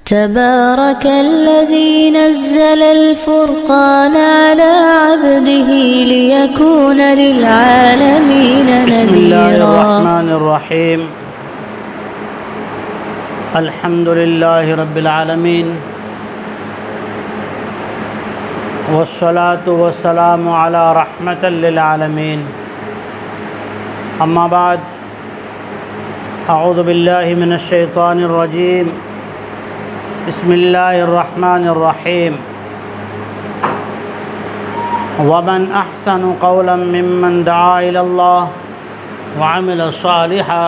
تبارك الذي نزل الفرقان على عبده ليكون للعالمين نذيرا. بسم الله الرحمن الرحيم. الحمد لله رب العالمين، والصلاة والسلام على رحمة للعالمين. أما بعد، أعوذ بالله من الشيطان الرجيم. بسم الله الرحمن الرحيم. ومن أحسن قولا ممن دعا إلى الله وعمل صالحا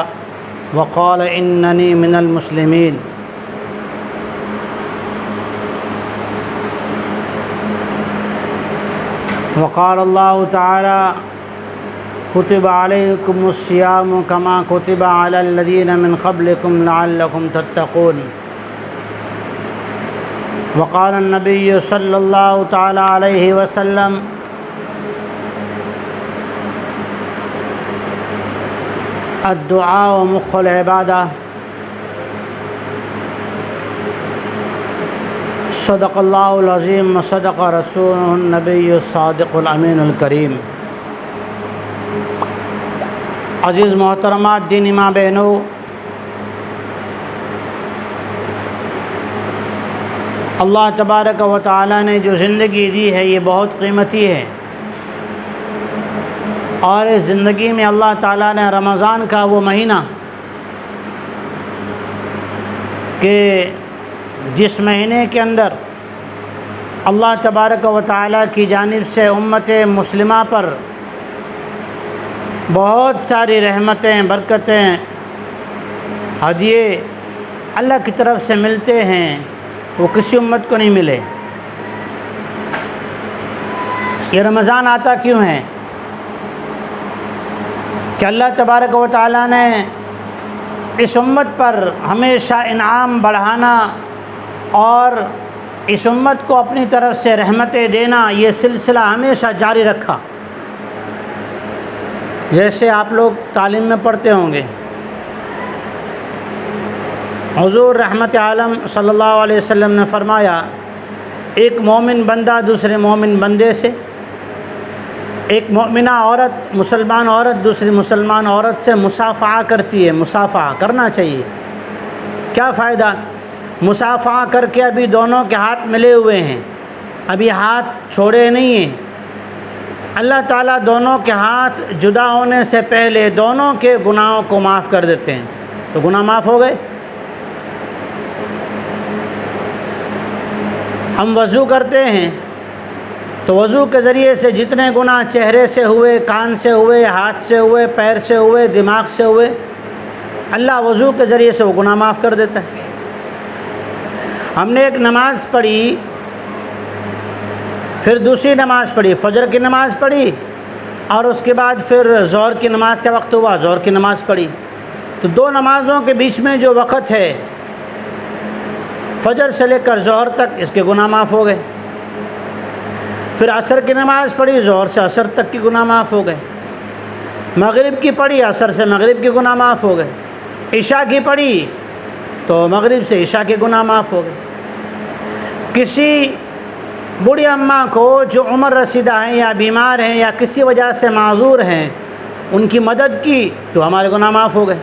وقال إنني من المسلمين. وقال الله تعالى: كتب عليكم الصيام كما كتب على الذين من قبلكم لعلكم تتقون. وقال النبي صلى الله تعالى عليه وسلم: الدعاء مخ العبادة. صدق الله العظيم وصدق رسوله النبي الصادق الأمين الكريم. عزیز محترمات، دینی ماں بہنوں، اللہ تبارک و تعالیٰ نے جو زندگی دی ہے یہ بہت قیمتی ہے، اور اس زندگی میں اللہ تعالیٰ نے رمضان کا وہ مہینہ کہ جس مہینے کے اندر اللہ تبارک و تعالیٰ کی جانب سے امت مسلمہ پر بہت ساری رحمتیں، برکتیں، ہدیے اللہ کی طرف سے ملتے ہیں، وہ کسی امت کو نہیں ملے. یہ رمضان آتا کیوں ہے؟ کہ اللہ تبارک و تعالیٰ نے اس امت پر ہمیشہ انعام بڑھانا اور اس امت کو اپنی طرف سے رحمتیں دینا، یہ سلسلہ ہمیشہ جاری رکھا. جیسے آپ لوگ تعلیم میں پڑھتے ہوں گے، حضور رحمت عالم صلی اللہ علیہ وسلم نے فرمایا، ایک مومن بندہ دوسرے مومن بندے سے، ایک مومنہ عورت، مسلمان عورت دوسری مسلمان عورت سے مصافحہ کرتی ہے. مصافحہ کرنا چاہیے. کیا فائدہ؟ مصافحہ کر کے ابھی دونوں کے ہاتھ ملے ہوئے ہیں، ابھی ہاتھ چھوڑے نہیں ہیں. اللہ تعالیٰ دونوں کے ہاتھ جدا ہونے سے پہلے دونوں کے گناہوں کو معاف کر دیتے ہیں. تو گناہ معاف ہو گئے. ہم وضو کرتے ہیں تو وضو کے ذریعے سے جتنے گناہ چہرے سے ہوئے، کان سے ہوئے، ہاتھ سے ہوئے، پیر سے ہوئے، دماغ سے ہوئے، اللہ وضو کے ذریعے سے وہ گناہ معاف کر دیتا ہے. ہم نے ایک نماز پڑھی، پھر دوسری نماز پڑھی، فجر کی نماز پڑھی، اور اس کے بعد پھر ظہر کی نماز کا وقت ہوا، ظہر کی نماز پڑھی. تو دو نمازوں کے بیچ میں جو وقت ہے، فجر سے لے کر ظہر تک، اس کے گناہ معاف ہو گئے. پھر عصر کی نماز پڑھی، ظہر سے عصر تک کی گناہ معاف ہو گئے. مغرب کی پڑھی، عصر سے مغرب کے گناہ معاف ہو گئے. عشاء کی پڑھی تو مغرب سے عشاء کے گناہ معاف ہو گئے. کسی بوڑھی اماں کو جو عمر رسیدہ ہیں یا بیمار ہیں یا کسی وجہ سے معذور ہیں، ان کی مدد کی تو ہمارے گناہ معاف ہو گئے.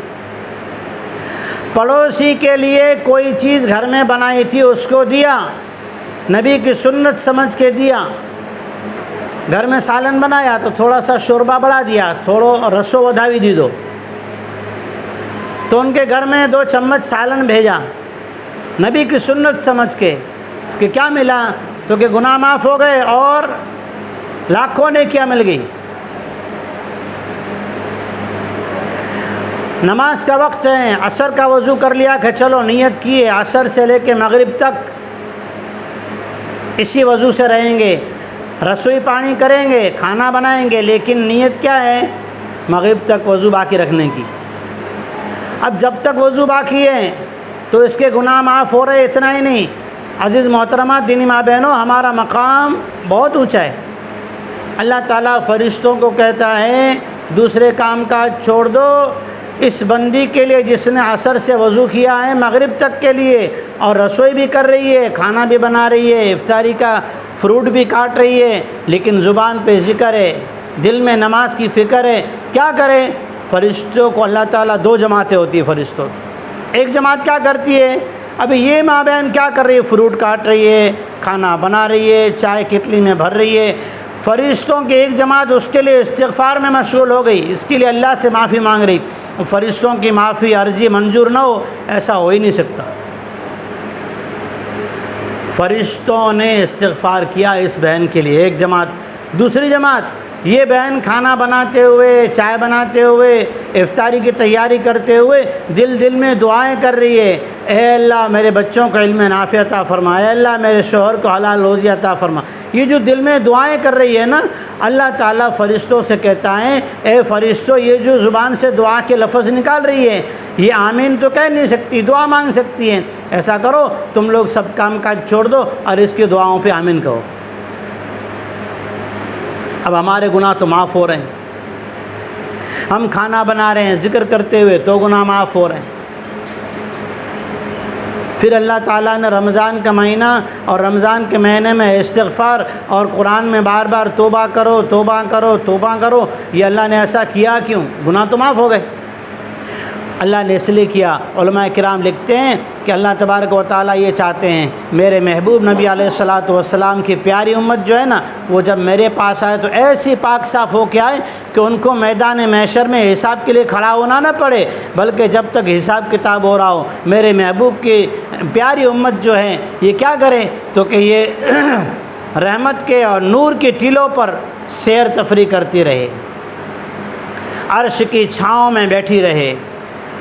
پڑوسی کے لیے کوئی چیز گھر میں بنائی تھی، اس کو دیا، نبی کی سنت سمجھ کے دیا. گھر میں سالن بنایا تو تھوڑا سا شوربہ بڑھا دیا، تھوڑا رسو ودھاوی دی دو، تو ان کے گھر میں 2 چمچ سالن بھیجا نبی کی سنت سمجھ کے. کہ کیا ملا؟ تو کہ گناہ معاف ہو گئے اور لاکھوں نیکیاں مل گئی. نماز کا وقت ہے، عصر کا وضو کر لیا کہ چلو نیت کیے عصر سے لے کے مغرب تک اسی وضو سے رہیں گے، رسوئی پانی کریں گے، کھانا بنائیں گے، لیکن نیت کیا ہے؟ مغرب تک وضو باقی رکھنے کی. اب جب تک وضو باقی ہے تو اس کے گناہ معاف ہو رہے. اتنا ہی نہیں، عزیز محترمات، دینی ماں بہنوں، ہمارا مقام بہت اونچا ہے. اللہ تعالیٰ فرشتوں کو کہتا ہے دوسرے کام کاج چھوڑ دو، اس بندی کے لیے جس نے عصر سے وضو کیا ہے مغرب تک کے لیے، اور رسوئی بھی کر رہی ہے، کھانا بھی بنا رہی ہے، افطاری کا فروٹ بھی کاٹ رہی ہے، لیکن زبان پہ ذکر ہے، دل میں نماز کی فکر ہے، کیا کرے؟ فرشتوں کو اللہ تعالیٰ 2 جماعتیں ہوتی ہیں فرشتوں کی۔ ایک جماعت کیا کرتی ہے؟ ابھی یہ ماں بہن کیا کر رہی ہے؟ فروٹ کاٹ رہی ہے، کھانا بنا رہی ہے، چائے کتلی میں بھر رہی ہے۔ فرشتوں کی ایک جماعت اس کے لیے استغفار میں مشغول ہو گئی، اس کے لیے اللہ سے معافی مانگ رہی۔ فرشتوں کی معافی عرضی منظور نہ ہو، ایسا ہو ہی نہیں سکتا۔ فرشتوں نے استغفار کیا اس بہن کے لیے، ایک جماعت۔ دوسری جماعت، یہ بہن کھانا بناتے ہوئے، چائے بناتے ہوئے، افطاری کی تیاری کرتے ہوئے دل میں دعائیں کر رہی ہے، اے اللہ میرے بچوں کو علم نافع عطا فرما، اے اللہ میرے شوہر کو حلال روزی عطا فرما۔ یہ جو دل میں دعائیں کر رہی ہے نا، اللہ تعالیٰ فرشتوں سے کہتا ہے، اے فرشتوں یہ جو زبان سے دعا کے لفظ نکال رہی ہے، یہ آمین تو کہہ نہیں سکتی، دعا مانگ سکتی ہے۔ ایسا کرو تم لوگ سب کام کاج چھوڑ دو اور اس کی دعاؤں پہ آمین کہو۔ اب ہمارے گناہ تو معاف ہو رہے ہیں، ہم کھانا بنا رہے ہیں ذکر کرتے ہوئے تو گناہ معاف ہو رہے ہیں۔ پھر اللہ تعالیٰ نے رمضان کا مہینہ اور رمضان کے مہینے میں استغفار اور قرآن میں بار بار توبہ کرو توبہ کرو توبہ کرو، یہ اللہ نے ایسا کیا کیوں؟ گناہ تو معاف ہو گئے۔ اللہ نے اس لیے کیا، علماء کرام لکھتے ہیں کہ اللہ تبارک و تعالیٰ یہ چاہتے ہیں میرے محبوب نبی علیہ الصلاۃ والسلام کی پیاری امت جو ہے نا، وہ جب میرے پاس آئے تو ایسی پاک صاف ہو کے آئے کہ ان کو میدان محشر میں حساب کے لیے کھڑا ہونا نہ پڑے، بلکہ جب تک حساب کتاب ہو رہا ہو میرے محبوب کی پیاری امت جو ہے یہ کیا کرے؟ تو کہ یہ رحمت کے اور نور کے ٹیلوں پر سیر تفریح کرتی رہے، عرش کی چھاؤں میں بیٹھی رہے،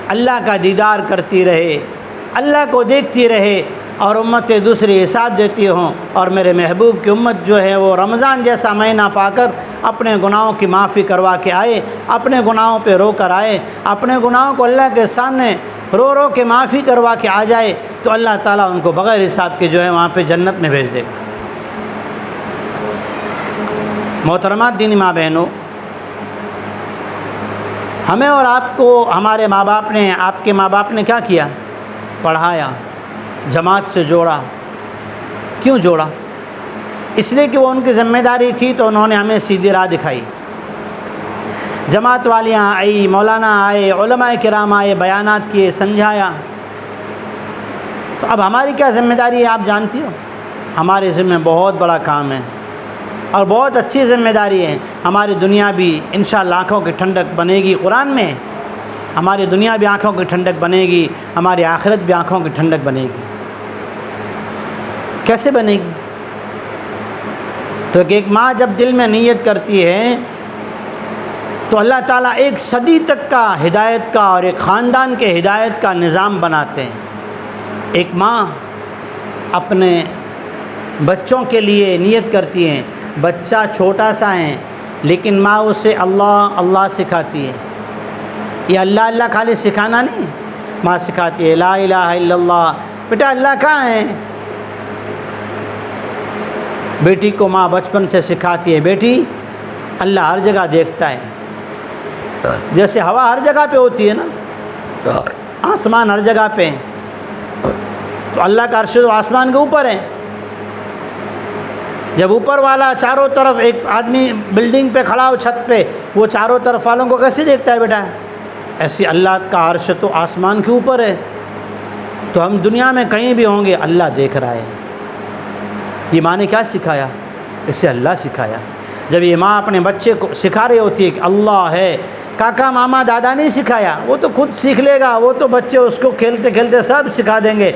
اللہ کا دیدار کرتی رہے، اللہ کو دیکھتی رہے، اور امتیں دوسری حساب دیتی ہوں، اور میرے محبوب کی امت جو ہے وہ رمضان جیسا مہینہ پا کر اپنے گناہوں کی معافی کروا کے آئے، اپنے گناہوں پہ رو کر آئے، اپنے گناہوں کو اللہ کے سامنے رو رو کے معافی کروا کے آ جائے، تو اللہ تعالیٰ ان کو بغیر حساب کے جو ہے وہاں پہ جنت میں بھیج دے گا۔ محترمات دینی ماں بہنوں، ہمیں اور آپ کو ہمارے ماں باپ نے، آپ کے ماں باپ نے کیا کیا؟ پڑھایا، جماعت سے جوڑا۔ کیوں جوڑا؟ اس لیے کہ وہ ان کی ذمہ داری تھی، تو انہوں نے ہمیں سیدھی راہ دکھائی۔ جماعت والیاں آئی، مولانا آئے، علماء کرام آئے، بیانات کیے، سمجھایا۔ تو اب ہماری کیا ذمہ داری ہے آپ جانتی ہو؟ ہمارے ذمہ بہت بڑا کام ہے اور بہت اچھی ذمہ داری ہے۔ ہماری دنیا بھی انشاءاللہ آنکھوں کی ٹھنڈک بنے گی، قرآن میں ہماری دنیا بھی آنکھوں کی ٹھنڈک بنے گی، ہماری آخرت بھی آنکھوں کی ٹھنڈک بنے گی۔ کیسے بنے گی؟ تو کہ ایک ماں جب دل میں نیت کرتی ہے تو اللہ تعالیٰ ایک صدی تک کا ہدایت کا اور ایک خاندان کے ہدایت کا نظام بناتے ہیں۔ ایک ماں اپنے بچوں کے لیے نیت کرتی ہے، بچہ چھوٹا سا ہے لیکن ماں اسے اللہ اللہ سکھاتی ہے۔ یہ اللہ اللہ خالی سکھانا نہیں، ماں سکھاتی ہے لا الہ الا اللہ، بیٹا اللہ کہاں ہے؟ بیٹی کو ماں بچپن سے سکھاتی ہے، بیٹی اللہ ہر جگہ دیکھتا ہے۔ جیسے ہوا ہر جگہ پہ ہوتی ہے نا، آسمان ہر جگہ پہ، تو اللہ کا عرش و آسمان کے اوپر ہے۔ جب اوپر والا چاروں طرف، ایک آدمی بلڈنگ پہ کھڑا ہو چھت پہ، وہ چاروں طرف والوں کو کیسے دیکھتا ہے بیٹا؟ ایسی اللہ کا عرش تو آسمان کے اوپر ہے، تو ہم دنیا میں کہیں بھی ہوں گے اللہ دیکھ رہا ہے۔ یہ ماں نے کیا سکھایا؟ اسے اللہ سکھایا۔ جب یہ ماں اپنے بچے کو سکھا رہی ہوتی ہے کہ اللہ ہے، کاکا ماما دادا نہیں سکھایا، وہ تو خود سیکھ لے گا، وہ تو بچے اس کو کھیلتے کھیلتے سب سکھا دیں گے۔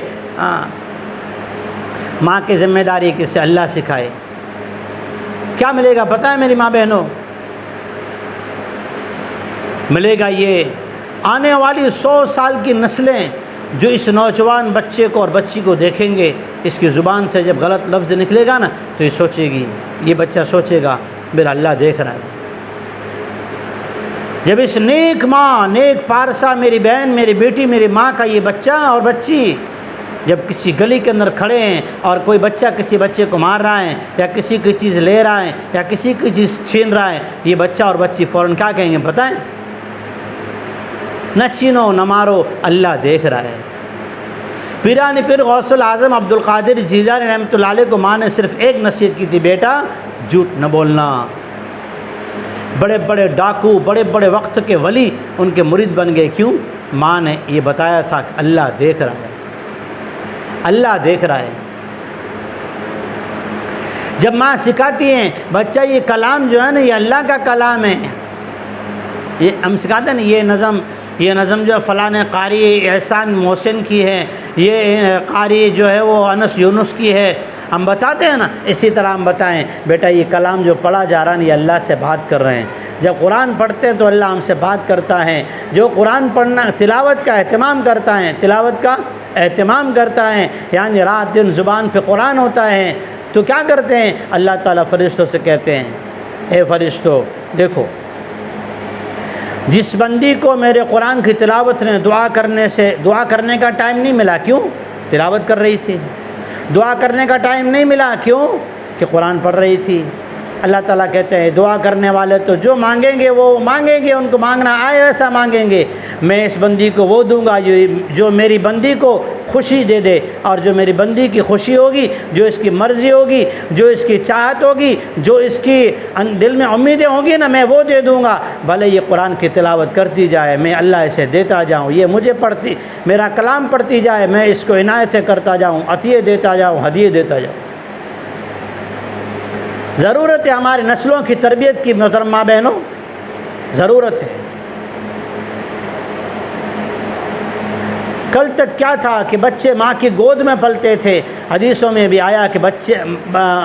ماں کی ذمہ داری ہے کہ اسے اللہ سکھائے۔ کیا ملے گا پتہ ہے میری ماں بہنوں؟ ملے گا یہ آنے والی 100 سال کی نسلیں جو اس نوجوان بچے کو اور بچی کو دیکھیں گے، اس کی زبان سے جب غلط لفظ نکلے گا نا تو یہ سوچے گی، یہ بچہ سوچے گا میرا اللہ دیکھ رہا ہے۔ جب اس نیک ماں، نیک پارسا، میری بہن، میری بیٹی، میری ماں کا یہ بچہ اور بچی جب کسی گلی کے اندر کھڑے ہیں اور کوئی بچہ کسی بچے کو مار رہا ہے یا کسی کی چیز لے رہا ہے یا کسی کی چیز چھین رہا ہے، یہ بچہ اور بچی فوراً کیا کہیں گے پتہ ہے؟ نہ چھینو نہ مارو، اللہ دیکھ رہا ہے۔ پیران پیر غوث العظم عبد القادر جیلانی رحمۃ اللہ علیہ کو ماں نے صرف ایک نصیحت کی تھی، بیٹا جھوٹ نہ بولنا۔ بڑے بڑے ڈاکو، بڑے بڑے وقت کے ولی ان کے مرید بن گئے، کیوں؟ ماں نے یہ بتایا تھا کہ اللہ دیکھ رہا ہے، اللہ دیکھ رہا ہے۔ جب ماں سکھاتی ہیں بچہ یہ کلام جو ہے نا یہ اللہ کا کلام ہے، یہ ہم سکھاتے ہیں نا یہ نظم جو ہے فلاں قاری احسان محسن کی ہے، یہ قاری جو ہے وہ انس یونس کی ہے، ہم بتاتے ہیں نا، اسی طرح ہم بتائیں بیٹا یہ کلام جو پڑھا جا رہا ہے یہ اللہ سے بات کر رہے ہیں۔ جب قرآن پڑھتے ہیں تو اللہ ہم سے بات کرتا ہے، جو قرآن پڑھنا تلاوت کا اہتمام کرتا ہے، تلاوت کا اہتمام کرتا ہے، یعنی رات دن زبان پہ قرآن ہوتا ہے، تو کیا کرتے ہیں؟ اللہ تعالیٰ فرشتوں سے کہتے ہیں اے فرشتوں دیکھو، جس بندی کو میرے قرآن کی تلاوت نے دعا کرنے کا ٹائم نہیں ملا، کیوں؟ تلاوت کر رہی تھی۔ دعا کرنے کا ٹائم نہیں ملا، کیوں؟ کہ قرآن پڑھ رہی تھی۔ اللہ تعالیٰ کہتے ہیں دعا کرنے والے تو جو مانگیں گے وہ مانگیں گے، ان کو مانگنا آئے ویسا مانگیں گے، میں اس بندی کو وہ دوں گا جو میری بندی کو خوشی دے دے، اور جو میری بندی کی خوشی ہوگی، جو اس کی مرضی ہوگی، جو اس کی چاہت ہوگی، جو اس کی دل میں امیدیں ہوگی نا، میں وہ دے دوں گا۔ بھلے یہ قرآن کی تلاوت کرتی جائے، میں اللہ اسے دیتا جاؤں، یہ مجھے میرا کلام پڑھتی جائے، میں اس کو عنایتیں کرتا جاؤں، عطیے دیتا جاؤں، ہدیے دیتا جاؤں۔ ضرورت ہے ہماری نسلوں کی تربیت کی محترم ماں بہنوں، ضرورت ہے۔ کل تک کیا تھا کہ بچے ماں کی گود میں پلتے تھے، حدیثوں میں بھی آیا کہ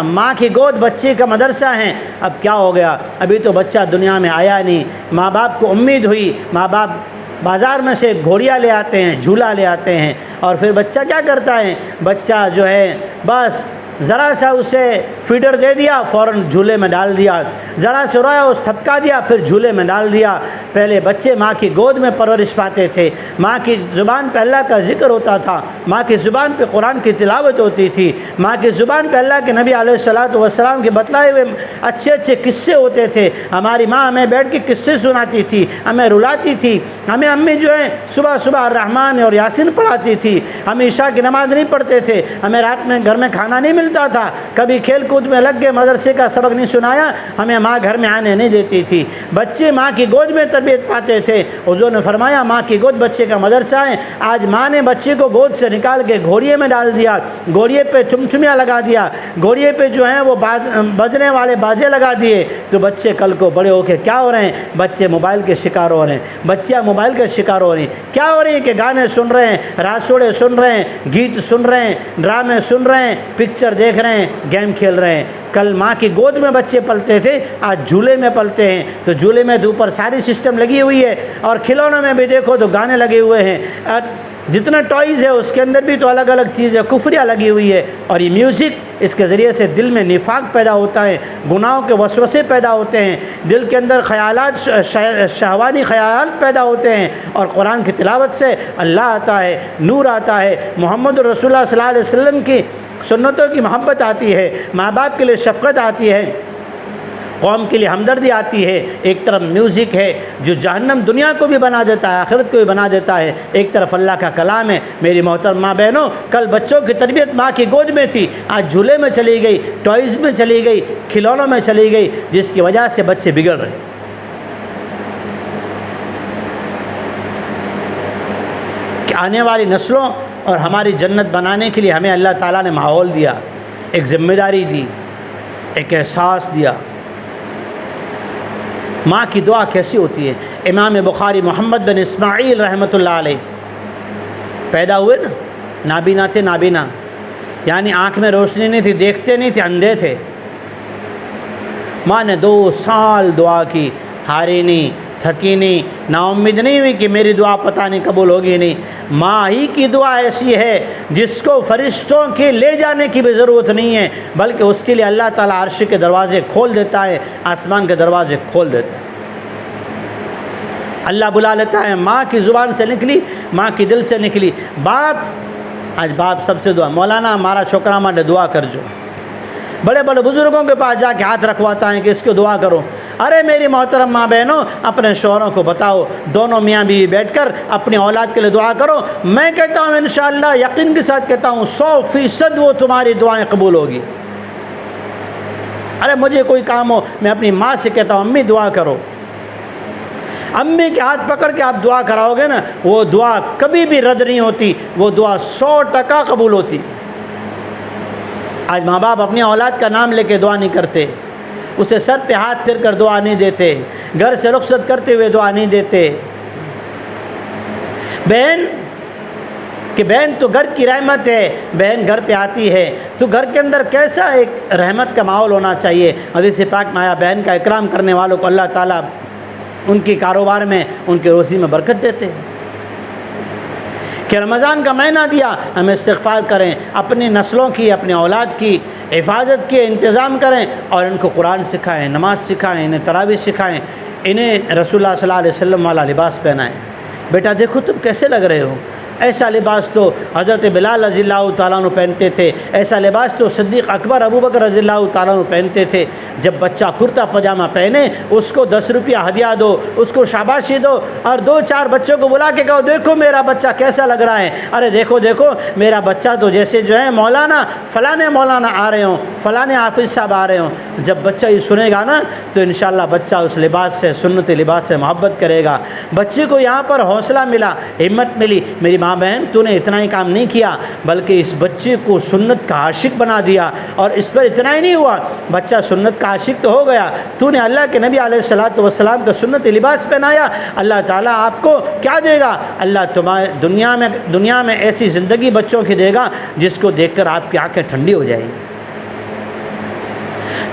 ماں کی گود بچے کا مدرسہ ہیں۔ اب کیا ہو گیا؟ ابھی تو بچہ دنیا میں آیا نہیں، ماں باپ کو امید ہوئی، ماں باپ بازار میں سے گھوڑیاں لے آتے ہیں، جھولا لے آتے ہیں، اور پھر بچہ کیا کرتا ہے؟ بچہ جو ہے بس ذرا سا اسے فیڈر دے دیا، فوراً جھولے میں ڈال دیا، ذرا سے رویا اس تھپکا دیا، پھر جھولے میں ڈال دیا۔ پہلے بچے ماں کی گود میں پرورش پاتے تھے، ماں کی زبان پہ اللہ کا ذکر ہوتا تھا، ماں کی زبان پہ قرآن کی تلاوت ہوتی تھی، ماں کی زبان پہ اللہ کے نبی علیہ الصلوۃ والسلام کے بتلائے ہوئے اچھے اچھے قصے ہوتے تھے۔ ہماری ماں ہمیں بیٹھ کے قصے سناتی تھی، ہمیں رلاتی تھی، ہمیں امی جو ہے صبح صبح الرحمن اور یاسین پڑھاتی تھی، ہم عشاء کی نماز نہیں پڑھتے تھے، ہمیں رات میں گھر میں کھانا نہیں ملتا تھا، کبھی کھیل کود میں لگ گئے، مدرسے کا سبق نہیں سنایا، ہمیں ماں گھر میں آنے نہیں دیتی تھی۔ بچے ماں کی گود میں تربیت پاتے تھے۔ حضور نے فرمایا ماں کی گود بچے کا مدرسہ ہے۔ آج ماں نے بچے کو گود سے نکال کے گھوڑیے میں ڈال دیا، گھوڑیے پہ چمچمیاں لگا دیا، گھوڑیے پہ جو ہیں وہ بجنے والے باجے لگا دیے، تو بچے کل کو بڑے ہو کے کیا ہو رہے ہیں؟ بچے موبائل کے شکار ہو رہے ہیں، بچیاں موبائل کے شکار ہو رہی ہیں۔ کیا ہو رہی ہے کہ گانے سن رہے ہیں، راسوڑے سن رہے ہیں، گیت سن رہے ہیں، ڈرامے سن رہے ہیں، پکچر دیکھ رہے ہیں، گیم کھیل رہے ہیں۔ کل ماں کی گود میں بچے پلتے تھے، آج جھولے میں پلتے ہیں، تو جھولے میں تو اوپر ساری سسٹم لگی ہوئی ہے، اور کھلونوں میں بھی دیکھو تو گانے لگے ہوئے ہیں، جتنا ٹوائز ہے اس کے اندر بھی تو الگ الگ چیزیں کفریاں لگی ہوئی ہے، اور یہ میوزک اس کے ذریعے سے دل میں نفاق پیدا ہوتا ہے، گناہوں کے وسوسے پیدا ہوتے ہیں، دل کے اندر خیالات شہوانی خیالات پیدا ہوتے ہیں، اور قرآن کی تلاوت سے اللہ آتا ہے، نور آتا ہے، محمد رسول اللہ صلی اللہ علیہ وسلم کی سنتوں کی محبت آتی ہے، ماں باپ کے لیے شفقت آتی ہے، قوم کے لیے ہمدردی آتی ہے۔ ایک طرف میوزک ہے جو جہنم دنیا کو بھی بنا دیتا ہے، آخرت کو بھی بنا دیتا ہے، ایک طرف اللہ کا کلام ہے۔ میری محترم ماں بہنوں، کل بچوں کی تربیت ماں کی گود میں تھی، آج جھولے میں چلی گئی، ٹوائز میں چلی گئی، کھلونوں میں چلی گئی، جس کی وجہ سے بچے بگڑ رہے ہیں۔ کہ آنے والی نسلوں اور ہماری جنت بنانے کے لیے ہمیں اللہ تعالیٰ نے ماحول دیا، ایک ذمہ داری دی، ایک احساس دیا۔ ماں کی دعا کیسی ہوتی ہے؟ امام بخاری محمد بن اسماعیل رحمۃ اللہ علیہ پیدا ہوئے نا، نابینا تھے، نابینا یعنی آنکھ میں روشنی نہیں تھی، دیکھتے نہیں تھے، اندھے تھے۔ ماں نے 2 سال دعا کی، ہاری نہیں، تھکی نہیں، نا امید نہیں ہوئی کہ میری دعا پتہ نہیں قبول ہوگی نہیں۔ ماں ہی کی دعا ایسی ہے جس کو فرشتوں کے لے جانے کی بھی ضرورت نہیں ہے، بلکہ اس کے لیے اللہ تعالیٰ عرش کے دروازے کھول دیتا ہے، آسمان کے دروازے کھول دیتا ہے، اللہ بلا لیتا ہے۔ ماں کی زبان سے نکلی، ماں کی دل سے نکلی۔ آج باپ سب سے دعا، مولانا ہمارا چھوکرا ہمارے دعا کر جو، بڑے بڑے بزرگوں کے پاس جا کے ہاتھ رکھواتا ہے کہ اس کو دعا کرو۔ ارے میری محترم ماں بہنوں، اپنے شوہروں کو بتاؤ، دونوں میاں بیوی بیٹھ کر اپنی اولاد کے لیے دعا کرو۔ میں کہتا ہوں انشاءاللہ، یقین کے ساتھ کہتا ہوں 100% وہ تمہاری دعائیں قبول ہوگی۔ ارے مجھے کوئی کام ہو، میں اپنی ماں سے کہتا ہوں امی دعا کرو، امی کے ہاتھ پکڑ کے آپ دعا کراؤ گے نا، وہ دعا کبھی بھی رد نہیں ہوتی، وہ دعا 100% قبول ہوتی۔ آج ماں باپ اپنی اولاد کا نام لے کے دعا نہیں کرتے، اسے سر پہ ہاتھ پھیر کر دعا نہیں دیتے، گھر سے رخصت کرتے ہوئے دعا نہیں دیتے۔ بہن تو گھر کی رحمت ہے، بہن گھر پہ آتی ہے تو گھر کے اندر کیسا ایک رحمت کا ماحول ہونا چاہیے۔ حدیث پاک میں آیا بہن کا اکرام کرنے والوں کو اللہ تعالیٰ ان کی کاروبار میں، ان کی روزی میں برکت دیتے ہیں۔ کہ رمضان کا مہینہ دیا، ہم استغفار کریں، اپنی نسلوں کی، اپنی اولاد کی حفاظت کے انتظام کریں اور ان کو قرآن سکھائیں، نماز سکھائیں، انہیں تراویح سکھائیں، انہیں رسول اللہ صلی اللہ علیہ وسلم والا لباس پہنائیں۔ بیٹا دیکھو تم کیسے لگ رہے ہو، ایسا لباس تو حضرت بلال رضی اللہ تعالیٰ عنہ پہنتے تھے، ایسا لباس تو صدیق اکبر ابوبکر رضی اللہ تعالیٰ عنہ پہنتے تھے۔ جب بچہ کرتا پاجامہ پہنے، اس کو 10 روپیہ ہدیہ دو، اس کو شاباشی دو، اور 2-4 بچوں کو بلا کے کہو دیکھو میرا بچہ کیسا لگ رہا ہے، ارے دیکھو دیکھو میرا بچہ تو جیسے جو ہے مولانا فلانے مولانا آ رہے ہوں، فلانے حافظ صاحب آ رہے ہوں۔ جب بچہ یہ سنے گا نا تو انشاءاللہ بچہ اس لباس سے، سنت لباس سے محبت کرے گا۔ بچے کو یہاں پر حوصلہ ملا، ہمت ملی، میری ماں بہن تو نے اتنا ہی کام نہیں کیا بلکہ اس بچے کو سنت کا عاشق بنا دیا، اور اس پر اتنا ہی نہیں ہوا، بچہ سنت کا عاشق تو ہو گیا، تو نے اللہ کے نبی علیہ الصلوۃ والسلام کا سنت لباس پہنایا، اللہ تعالیٰ آپ کو کیا دے گا؟ اللہ تمہارے دنیا میں ایسی زندگی بچوں کی دے گا جس کو دیکھ کر آپ کی آنکھیں ٹھنڈی ہو جائیں گی۔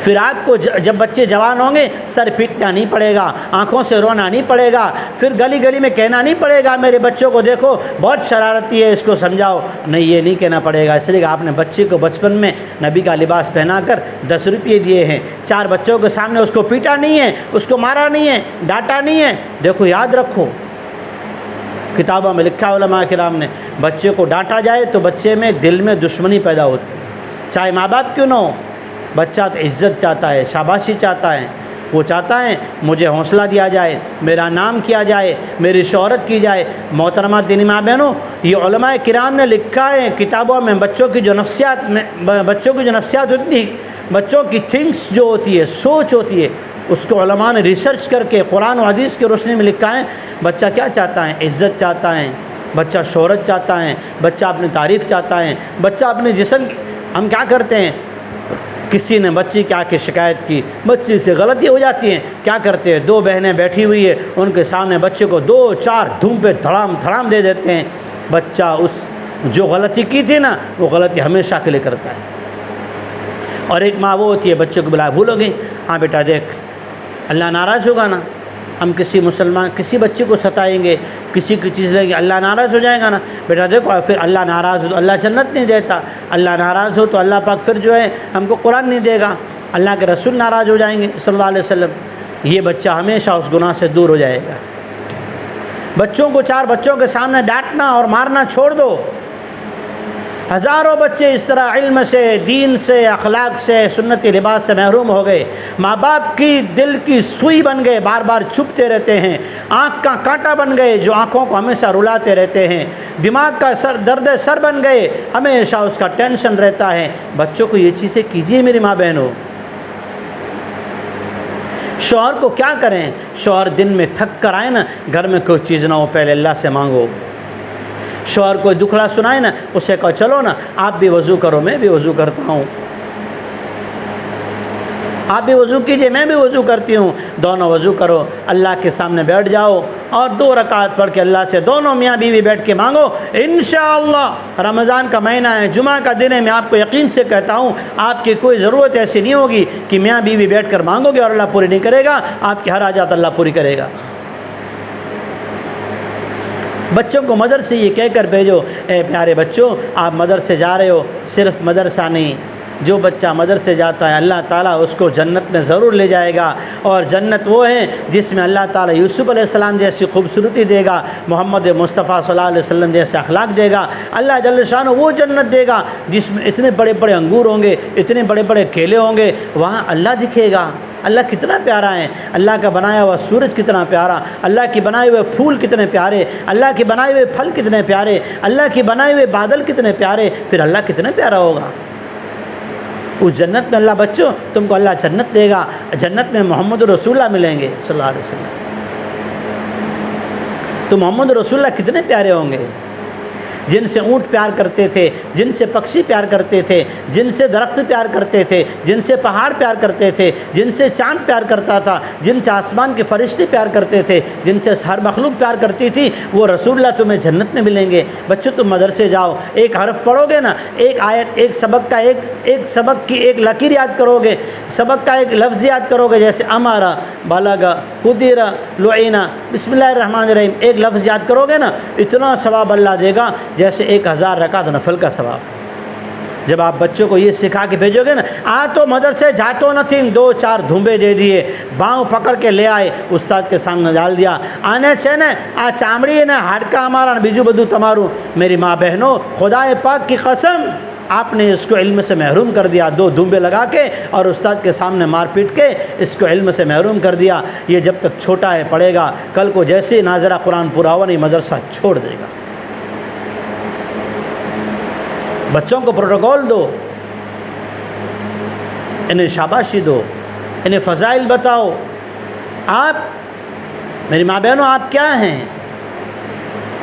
پھر آپ کو جب بچے جوان ہوں گے سر پیٹنا نہیں پڑے گا، آنکھوں سے رونا نہیں پڑے گا، پھر گلی گلی میں کہنا نہیں پڑے گا میرے بچوں کو دیکھو بہت شرارتی ہے اس کو سمجھاؤ، نہیں یہ نہیں کہنا پڑے گا، اس لیے کہ آپ نے بچے کو بچپن میں نبی کا لباس پہنا کر 10 روپئے دیے ہیں، 4 بچوں کے سامنے اس کو پیٹا نہیں ہے، اس کو مارا نہیں ہے، ڈانٹا نہیں ہے۔ دیکھو یاد رکھو، کتابوں میں لکھا علماء کرام نے، بچے کو ڈانٹا جائے تو بچے میں دل میں دشمنی پیدا ہوتی ہے، چاہے ماں باپ کیوں نہ ہو۔ بچہ تو عزت چاہتا ہے، شاباشی چاہتا ہے، وہ چاہتا ہے مجھے حوصلہ دیا جائے، میرا نام کیا جائے، میری شہرت کی جائے۔ محترمہ دینی ماں بہنوں، یہ علماء کرام نے لکھا ہے کتابوں میں، بچوں کی جو نفسیات ہوتی ہے، بچوں کی تھنکس جو ہوتی ہے، سوچ ہوتی ہے، اس کو علماء نے ریسرچ کر کے قرآن و حدیث کی روشنی میں لکھا ہے۔ بچہ کیا چاہتا ہے؟ عزت چاہتا ہے، بچہ شہرت چاہتا ہے، بچہ اپنی تعریف چاہتا ہے، بچہ اپنے جسم ہم کیا کرتے ہیں، کسی نے بچی کے آ کے شکایت کی، بچی سے غلطی ہو جاتی ہے، کیا کرتے ہیں، 2 بہنیں بیٹھی ہوئی ہے، ان کے سامنے بچے کو 2-4 دھوم پہ دھڑام دے دیتے ہیں۔ بچہ اس جو غلطی کی تھی نا وہ غلطی ہمیشہ کے لیے کرتا ہے۔ اور ایک ماں وہ ہوتی ہے بچے کو بلایا، بھولو گئی، ہاں بیٹا دیکھ اللہ ناراض ہوگا نا، ہم کسی بچے کو ستائیں گے، کسی کی چیز لیں گے، اللہ ناراض ہو جائے گا نا، بیٹا دیکھو پھر اللہ ناراض ہو تو اللہ جنت نہیں دیتا، اللہ ناراض ہو تو اللہ پاک پھر جو ہے ہم کو قرآن نہیں دے گا، اللہ کے رسول ناراض ہو جائیں گے صلی اللہ علیہ وسلم۔ یہ بچہ ہمیشہ اس گناہ سے دور ہو جائے گا۔ بچوں کو 4 بچوں کے سامنے ڈانٹنا اور مارنا چھوڑ دو۔ ہزاروں بچے اس طرح علم سے، دین سے، اخلاق سے، سنتی لباس سے محروم ہو گئے، ماں باپ کی دل کی سوئی بن گئے، بار بار چھپتے رہتے ہیں، آنکھ کا کانٹا بن گئے جو آنکھوں کو ہمیشہ رلاتے رہتے ہیں، دماغ کا درد سر بن گئے، ہمیشہ اس کا ٹینشن رہتا ہے۔ بچوں کو یہ چیزیں کیجیے میری ماں بہنوں۔ شوہر کو کیا کریں؟ شوہر دن میں تھک کر آئے نا، گھر میں کوئی چیز نہ ہو پہلے اللہ سے مانگو۔ شوہر کوئی دکھڑا سنائے نا، اسے کہو چلو نا آپ بھی وضو کرو، میں بھی وضو کرتا ہوں، آپ بھی وضو کیجئے میں بھی وضو کرتی ہوں، دونوں وضو کرو، اللہ کے سامنے بیٹھ جاؤ اور 2 رکعت پڑھ کے اللہ سے دونوں میاں بیوی بیٹھ کے مانگو۔ انشاءاللہ رمضان کا مہینہ ہے، جمعہ کا دن ہے، میں آپ کو یقین سے کہتا ہوں آپ کی کوئی ضرورت ایسی نہیں ہوگی کہ میاں بیوی بیٹھ کر مانگو گے اور اللہ پوری نہیں کرے گا، آپ کی ہر حاجت اللہ پوری کرے گا۔ بچوں کو مدرسے یہ کہہ کر بھیجو، اے پیارے بچوں آپ مدرسے جا رہے ہو، صرف مدرسہ نہیں، جو بچہ مدرسے جاتا ہے اللہ تعالیٰ اس کو جنت میں ضرور لے جائے گا، اور جنت وہ ہے جس میں اللہ تعالیٰ یوسف علیہ السلام جیسی خوبصورتی دے گا، محمد مصطفیٰ صلی اللہ علیہ وسلم جیسے اخلاق دے گا، اللہ جل شانہ وہ جنت دے گا جس میں اتنے بڑے بڑے انگور ہوں گے، اتنے بڑے بڑے کیلے ہوں گے، وہاں اللہ دکھے گا۔ اللہ کتنا پیارا ہے، اللہ کا بنایا ہوا سورج کتنا پیارا، اللہ کی بنائے ہوئے پھول کتنے پیارے، اللہ کے بنائے ہوئے پھل کتنے پیارے، اللہ کے بنائے ہوئے بادل کتنے پیارے، پھر اللہ کتنا پیارا ہوگا۔ اس جنت میں اللہ بچوں تم کو اللہ جنت دے گا، جنت میں محمد رسول اللہ ملیں گے صلی اللہ علیہ وسلم۔ تو محمد رسول اللہ کتنے پیارے ہوں گے، جن سے اونٹ پیار کرتے تھے، جن سے پکشی پیار کرتے تھے، جن سے درخت پیار کرتے تھے، جن سے پہاڑ پیار کرتے تھے، جن سے چاند پیار کرتا تھا، جن سے آسمان کے فرشتے پیار کرتے تھے، جن سے ہر مخلوق پیار کرتی تھی، وہ رسول اللہ تمہیں جنت میں ملیں گے۔ بچوں تم مدرسے جاؤ، ایک حرف پڑھو گے نا، ایک آیت، ایک سبق کا ایک سبق کی ایک لکیر یاد کرو گے، سبق کا ایک لفظ یاد کرو گے، جیسے امارا، بالاگا، قدیرہ، لعینہ، بسم اللہ الرحمن الرحیم، ایک لفظ یاد کرو گے نا، اتنا ثواب اللہ دے گا جیسے 1000 رکعت نفل کا ثواب۔ جب آپ بچوں کو یہ سکھا کے بھیجو گے نا، تو مدرسے جاتو نہ تھیں، 2-4 دھومبے دے دیے، باؤں پکڑ کے لے آئے، استاد کے سامنے ڈال دیا، آنے چھے آ چامڑی نے ہاڑکا ہمارا بیجو بدو تمارو۔ میری ماں بہنوں، خدا پاک کی قسم، آپ نے اس کو علم سے محروم کر دیا، 2 دھومبے لگا کے اور استاد کے سامنے مار پیٹ کے اس کو علم سے محروم کر دیا۔ یہ جب تک چھوٹا ہے پڑھے گا، کل کو جیسے ناظرہ قرآن پورا ہوا نہیں مدرسہ چھوڑ دے گا۔ بچوں کو پروٹوکول دو، انہیں شاباشی دو، انہیں فضائل بتاؤ۔ آپ میری ماں بہنوں، آپ کیا ہیں؟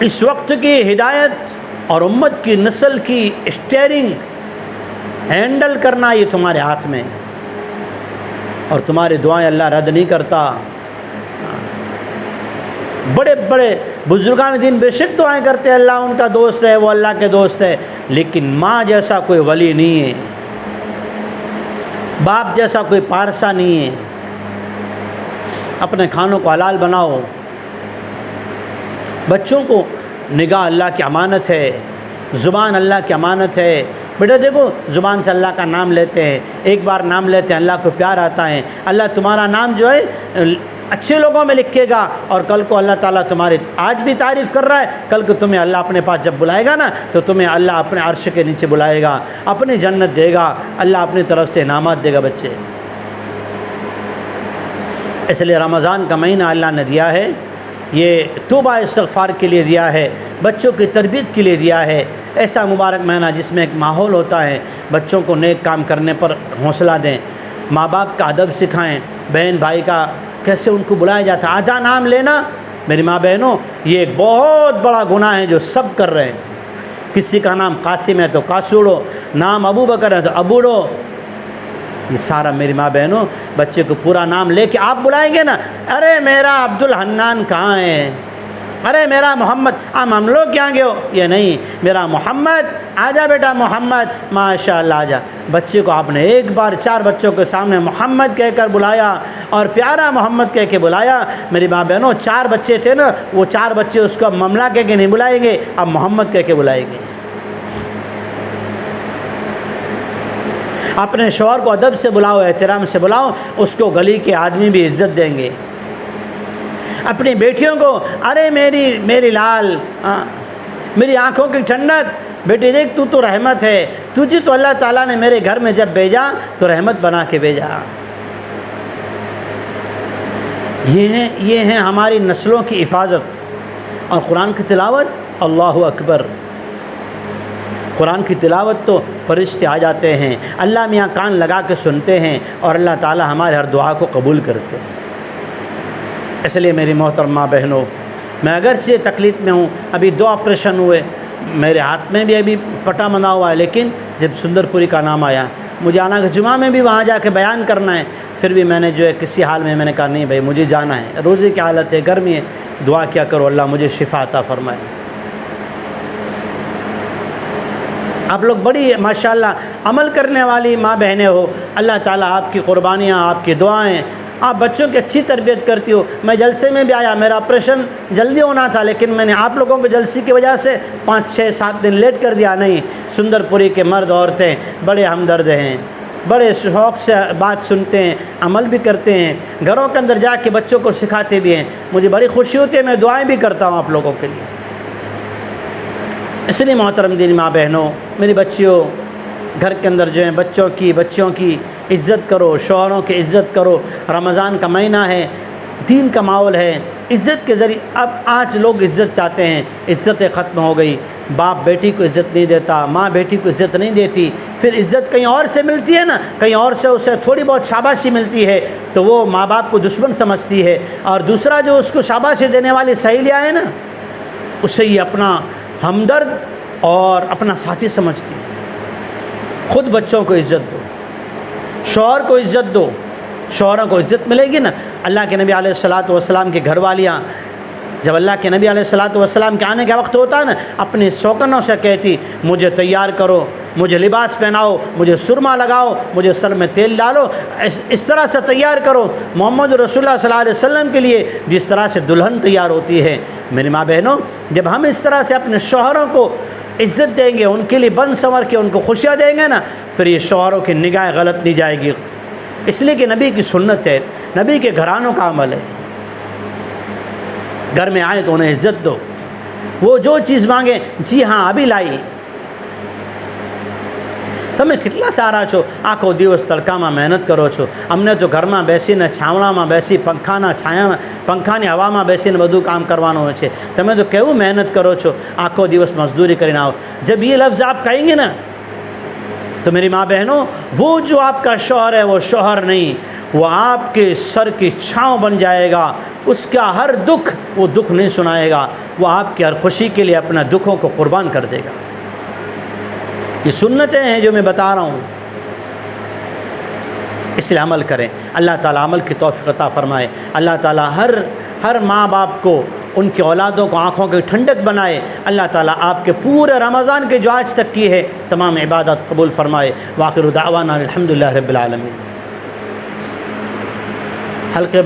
اس وقت کی ہدایت اور امت کی نسل کی اسٹیئرنگ ہینڈل کرنا یہ تمہارے ہاتھ میں، اور تمہاری دعائیں اللہ رد نہیں کرتا۔ بڑے بڑے بزرگان دین بے شک دعائیں کرتے ہیں، اللہ ان کا دوست ہے، وہ اللہ کے دوست ہے، لیکن ماں جیسا کوئی ولی نہیں ہے، باپ جیسا کوئی پارسا نہیں ہے۔ اپنے کھانوں کو حلال بناؤ، بچوں کو نگاہ اللہ کی امانت ہے، زبان اللہ کی امانت ہے۔ بیٹا دیکھو، زبان سے اللہ کا نام لیتے ہیں، ایک بار نام لیتے ہیں اللہ کو پیار آتا ہے، اللہ تمہارا نام جو ہے اچھے لوگوں میں لکھے گا، اور کل کو اللہ تعالیٰ تمہاری آج بھی تعریف کر رہا ہے، کل کو تمہیں اللہ اپنے پاس جب بلائے گا نا، تو تمہیں اللہ اپنے عرش کے نیچے بلائے گا، اپنی جنت دے گا، اللہ اپنی طرف سے انعامات دے گا بچے۔ اس لیے رمضان کا مہینہ اللہ نے دیا ہے، یہ توبہ استغفار کے لیے دیا ہے، بچوں کی تربیت کے لیے دیا ہے۔ ایسا مبارک مہینہ جس میں ایک ماحول ہوتا ہے، بچوں کو نیک کام کرنے پر حوصلہ دیں، ماں باپ کا ادب سکھائیں، بہن بھائی کا کیسے ان کو بلایا جاتا ہے۔ آدھا نام لینا میری ماں بہنوں یہ ایک بہت بڑا گناہ ہے جو سب کر رہے ہیں۔ کسی کا نام قاسم ہے تو قاسوڑو، نام ابو بکر ہے تو ابوڑو، یہ سارا میری ماں بہنوں بچے کو پورا نام لے کے آپ بلائیں گے نا، ارے میرا عبد الحنان کہاں ہے، ارے میرا محمد، ہم لوگ کیا گے ہو، یہ نہیں، میرا محمد، آجا بیٹا محمد، ماشاءاللہ آجا۔ بچے کو آپ نے ایک بار 4 بچوں کے سامنے محمد کہہ کر بلایا، اور پیارا محمد کہہ کے بلایا۔ میری ماں بہنوں 4 بچے تھے نا، وہ 4 بچے اس کو اب مملہ کہہ کے نہیں بلائیں گے، اب محمد کہہ کے بلائیں گے۔ اپنے شوہر کو ادب سے بلاؤ، احترام سے بلاؤ، اس کو گلی کے آدمی بھی عزت دیں گے۔ اپنی بیٹیوں کو، ارے میری لال، میری آنکھوں کی ٹھنڈک، بیٹی دیکھ تو رحمت ہے، تجھے تو اللہ تعالیٰ نے میرے گھر میں جب بھیجا تو رحمت بنا کے بھیجا۔ یہ ہیں ہماری نسلوں کی حفاظت۔ اور قرآن کی تلاوت، اللہ اکبر، قرآن کی تلاوت تو فرشتے آ جاتے ہیں، اللہ میاں کان لگا کے سنتے ہیں، اور اللہ تعالیٰ ہمارے ہر دعا کو قبول کرتے ہیں۔ اس لیے میری محترمہ بہنوں، میں اگرچہ تکلیف میں ہوں، ابھی 2 آپریشن ہوئے، میرے ہاتھ میں بھی ابھی پٹا بنا ہوا ہے، لیکن جب سندر پوری کا نام آیا، مجھے آنا کہ جمعہ میں بھی وہاں جا کے بیان کرنا ہے، پھر بھی میں نے جو ہے کسی حال میں نے کہا نہیں بھائی مجھے جانا ہے، روزے کی حالت ہے، گرمی ہے، دعا کیا کرو اللہ مجھے شفا عطا فرمائے۔ آپ لوگ بڑی ماشاءاللہ عمل کرنے والی ماں بہنیں ہو، اللہ تعالیٰ آپ کی قربانیاں، آپ کی دعائیں آپ بچوں کی اچھی تربیت کرتی ہو. میں جلسے میں بھی آیا, میرا آپریشن جلدی ہونا تھا, لیکن میں نے آپ لوگوں کے جلسے کی وجہ سے 5 6 7 دن لیٹ کر دیا. نہیں, سندر پوری کے مرد عورتیں بڑے ہمدرد ہیں, بڑے شوق سے بات سنتے ہیں, عمل بھی کرتے ہیں, گھروں کے اندر جا کے بچوں کو سکھاتے بھی ہیں. مجھے بڑی خوشی ہوتی ہے, میں دعائیں بھی کرتا ہوں آپ لوگوں کے لیے. اس لیے محترم دین ماں بہنوں, میری بچیوں, گھر کے اندر جو ہیں بچوں کی عزت کرو, شوہروں کی عزت کرو. رمضان کا مہینہ ہے, دین کا ماحول ہے, عزت کے ذریعے. اب آج لوگ عزت چاہتے ہیں, عزتیں ختم ہو گئی. باپ بیٹی کو عزت نہیں دیتا, ماں بیٹی کو عزت نہیں دیتی. پھر عزت کہیں اور سے ملتی ہے نا, کہیں اور سے اسے تھوڑی بہت شاباشی ملتی ہے تو وہ ماں باپ کو دشمن سمجھتی ہے, اور دوسرا جو اس کو شاباشی دینے والی سہیلیاں ہیں نا, اسے یہ اپنا ہمدرد اور اپنا ساتھی سمجھتی ہے. خود بچوں کو عزت دو, شوہر کو عزت دو. شوہروں کو عزت ملے گی نا. اللہ کے نبی علیہ الصلاۃ والسلام کی گھر والیاں جب اللہ کے نبی علیہ الصلاۃ والسلام کے آنے کا وقت ہوتا ہے نا, اپنی سوکنوں سے کہتی, مجھے تیار کرو, مجھے لباس پہناؤ, مجھے سرما لگاؤ, مجھے سر میں تیل ڈالو, اس طرح سے تیار کرو محمد رسول اللہ صلی اللہ علیہ وسلم کے لیے جس طرح سے دلہن تیار ہوتی ہے. میری ماں بہنوں, جب ہم اس طرح سے اپنے شوہروں کو عزت دیں گے, ان کے لیے بن سنور کے ان کو خوشیاں دیں گے نا, پھر یہ شوہروں کی نگاہ غلط نہیں جائے گی. اس لیے کہ نبی کی سنت ہے, نبی کے گھرانوں کا عمل ہے. گھر میں آئے تو انہیں عزت دو. وہ جو چیز مانگیں, جی ہاں ابھی لائی. તમે કેટલા સારા છો, આખો દિવસ તડકામાં મહેનત કરો છો. અમને તો ઘરમાં બેસીને છાવણામાં બેસી પંખાની હવામાં બેસીને બધું કામ કરવાનું હોય છે. તમે તો કેવું મહેનત કરો છો, આખો દિવસ મજદૂરી કરીને આવો. જબ یہ لفظ آپ کہیں گے نا تو میری ماں بہنوں, وہ جو آپ کا شوہر ہے وہ شوہر نہیں, وہ آپ کے سر کی چھاؤں بن جائے گا. اس کا ہر دکھ وہ دکھ نہیں سنائے گا, وہ آپ کی ہر خوشی کے لیے اپنا دکھوں کو قربان کر دے گا. یہ سنتیں ہیں جو میں بتا رہا ہوں, اس لیے عمل کریں. اللہ تعالیٰ عمل کی توفیق عطا فرمائے. اللہ تعالیٰ ہر ماں باپ کو, ان کی اولادوں کو آنکھوں کی ٹھنڈک بنائے. اللہ تعالیٰ آپ کے پورے رمضان کے جو آج تک کی ہے تمام عبادت قبول فرمائے. وآخر دعوانا الحمدللہ رب العالمین. حلقے